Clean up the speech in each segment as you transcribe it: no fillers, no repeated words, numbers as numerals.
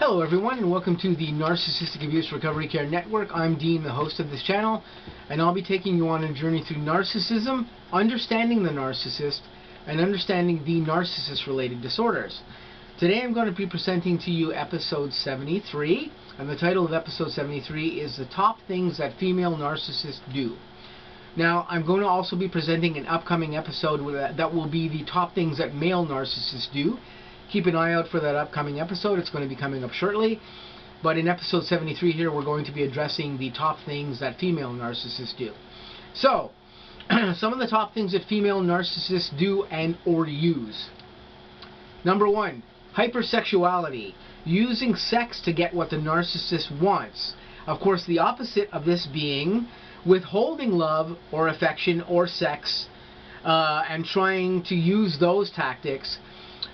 Hello everyone, and welcome to the Narcissistic Abuse Recovery Care Network. I'm Dean, the host of this channel, and I'll be taking you on a journey through narcissism, understanding the narcissist, and understanding the narcissist-related disorders. Today I'm going to be presenting to you Episode 73, and the title of Episode 73 is The Top Things That Female Narcissists Do. Now, I'm going to also be presenting an upcoming episode that will be the top things that male narcissists do. Keep an eye out for that upcoming episode. It's going to be coming up shortly. But in episode 73 here, we're going to be addressing the top things that female narcissists do. So, some of the top things that female narcissists do and or use. Number 1, hypersexuality. Using sex to get what the narcissist wants. Of course, the opposite of this being withholding love or affection or sex and trying to use those tactics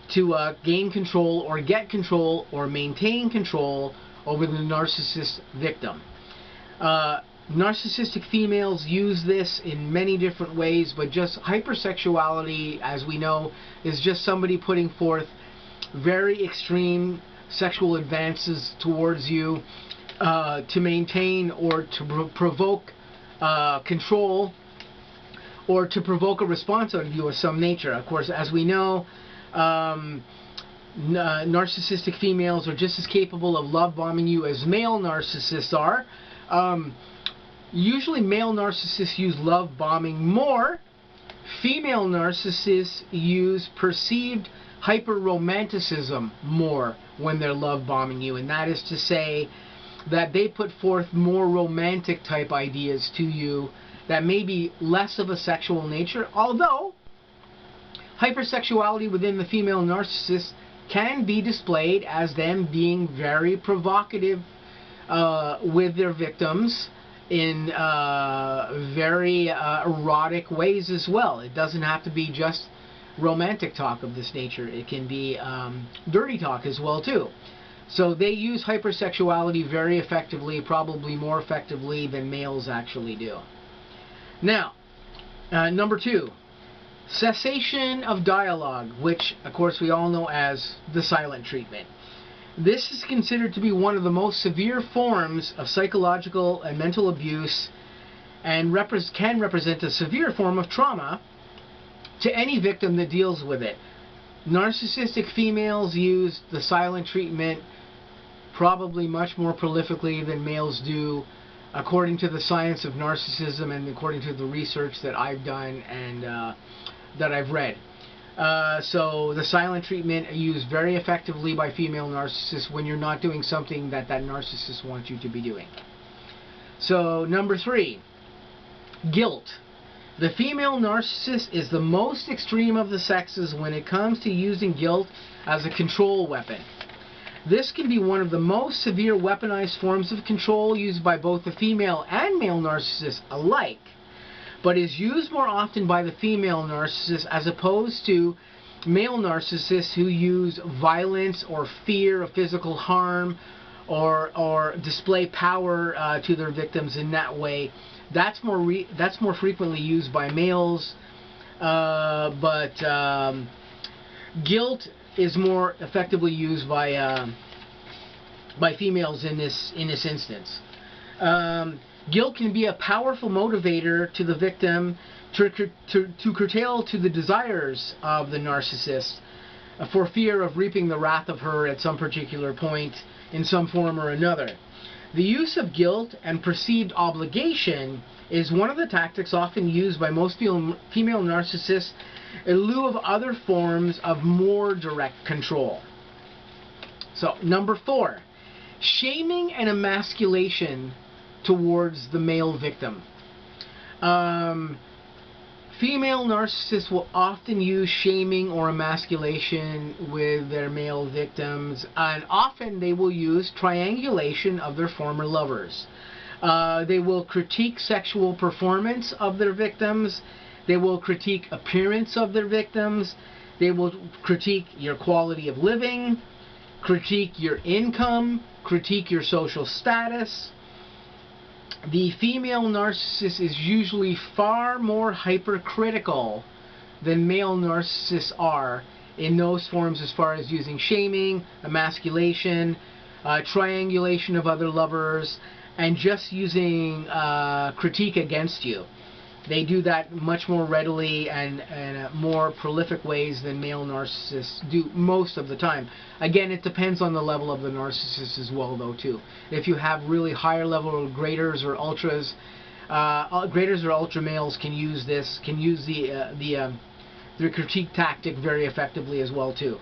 to gain control or get control or maintain control over the narcissist victim. Narcissistic females use this in many different ways, but just hypersexuality, as we know, is just somebody putting forth very extreme sexual advances towards you to maintain or to provoke control or to provoke a response out of you of some nature. Of course, as we know, narcissistic females are just as capable of love bombing you as male narcissists are. Usually male narcissists use love bombing more. Female narcissists use perceived hyper-romanticism more when they're love bombing you, and that is to say that they put forth more romantic type ideas to you that may be less of a sexual nature, although hypersexuality within the female narcissist can be displayed as them being very provocative with their victims in very erotic ways as well. It doesn't have to be just romantic talk of this nature. It can be dirty talk as well too. So they use hypersexuality very effectively, probably more effectively than males actually do. Now, number 2. Cessation of dialogue, which of course we all know as the silent treatment. This is considered to be one of the most severe forms of psychological and mental abuse and can represent a severe form of trauma to any victim that deals with it. Narcissistic females use the silent treatment probably much more prolifically than males do, according to the science of narcissism and according to the research that I've done and that I've read. So the silent treatment used very effectively by female narcissists when you're not doing something that that narcissist wants you to be doing. So number 3, guilt. The female narcissist is the most extreme of the sexes when it comes to using guilt as a control weapon. This can be one of the most severe weaponized forms of control used by both the female and male narcissists alike, but is used more often by the female narcissist as opposed to male narcissists who use violence or fear of physical harm or display power to their victims in that way. That's more frequently used by males, but guilt is more effectively used by females in this instance. Guilt can be a powerful motivator to the victim to curtail to the desires of the narcissist for fear of reaping the wrath of her at some particular point in some form or another. The use of guilt and perceived obligation is one of the tactics often used by most female narcissists in lieu of other forms of more direct control. So, number 4, shaming and emasculation towards the male victim. Female narcissists will often use shaming or emasculation with their male victims, and often they will use triangulation of their former lovers. They will critique sexual performance of their victims. They will critique appearance of their victims. They will critique your quality of living, critique your income, critique your social status. The female narcissist is usually far more hypercritical than male narcissists are in those forms as far as using shaming, emasculation, triangulation of other lovers, and just using critique against you. They do that much more readily and more prolific ways than male narcissists do most of the time. Again, it depends on the level of the narcissist as well, though, too. If you have really higher level graders or ultras, graders or ultra males can use this, can use the critique tactic very effectively as well, too.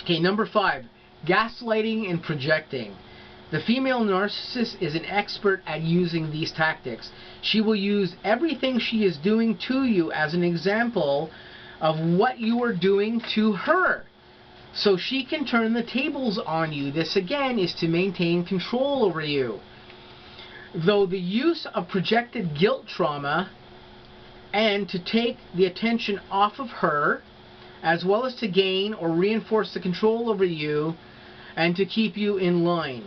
Okay, number 5, gaslighting and projecting. The female narcissist is an expert at using these tactics. She will use everything she is doing to you as an example of what you are doing to her, so she can turn the tables on you. This again is to maintain control over you. Though the use of projected guilt trauma and to take the attention off of her, as well as to gain or reinforce the control over you and to keep you in line.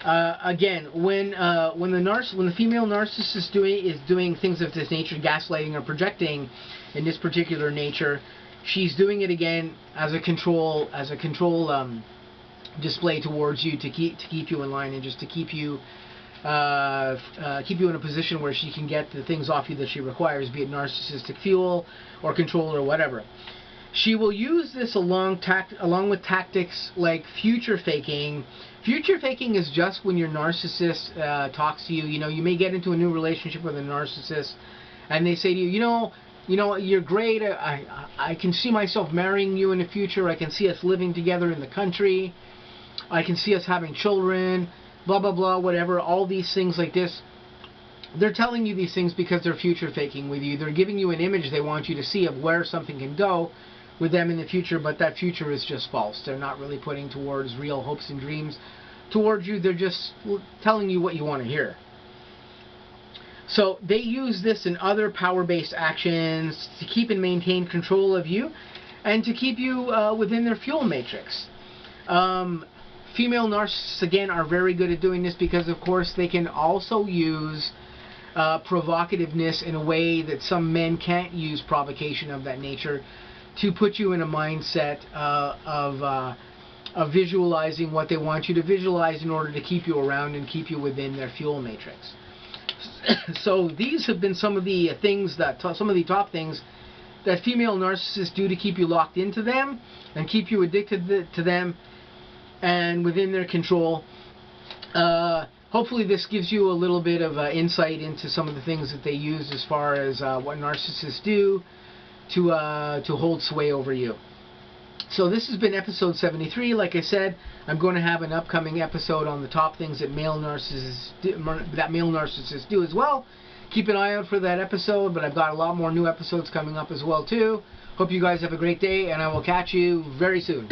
Again, when the female narcissist is doing things of this nature, gaslighting or projecting in this particular nature, she's doing it again as a control display towards you to keep you in line and just to keep you in a position where she can get the things off you that she requires, be it narcissistic fuel or control or whatever. She will use this along with tactics like future faking. Future faking is just when your narcissist talks to you. You know, you may get into a new relationship with a narcissist, and they say to you, you know, you're great. I can see myself marrying you in the future. I can see us living together in the country. I can see us having children. Blah blah blah. Whatever. All these things like this. They're telling you these things because they're future faking with you. They're giving you an image they want you to see of where something can go with them in the future, but that future is just false. They're not really putting towards real hopes and dreams towards you. They're just telling you what you want to hear. So they use this in other power-based actions to keep and maintain control of you and to keep you within their fuel matrix. Female narcissists, again, are very good at doing this because, of course, they can also use provocativeness in a way that some men can't use provocation of that nature, to put you in a mindset of visualizing what they want you to visualize in order to keep you around and keep you within their fuel matrix. So these have been some of the things some of the top things that female narcissists do to keep you locked into them and keep you addicted to them and within their control. Hopefully this gives you a little bit of insight into some of the things that they use as far as what narcissists do to hold sway over you. So this has been episode 73. Like I said, I'm going to have an upcoming episode on the top things that male narcissists do as well. Keep an eye out for that episode, but I've got a lot more new episodes coming up as well too. Hope you guys have a great day, and I will catch you very soon.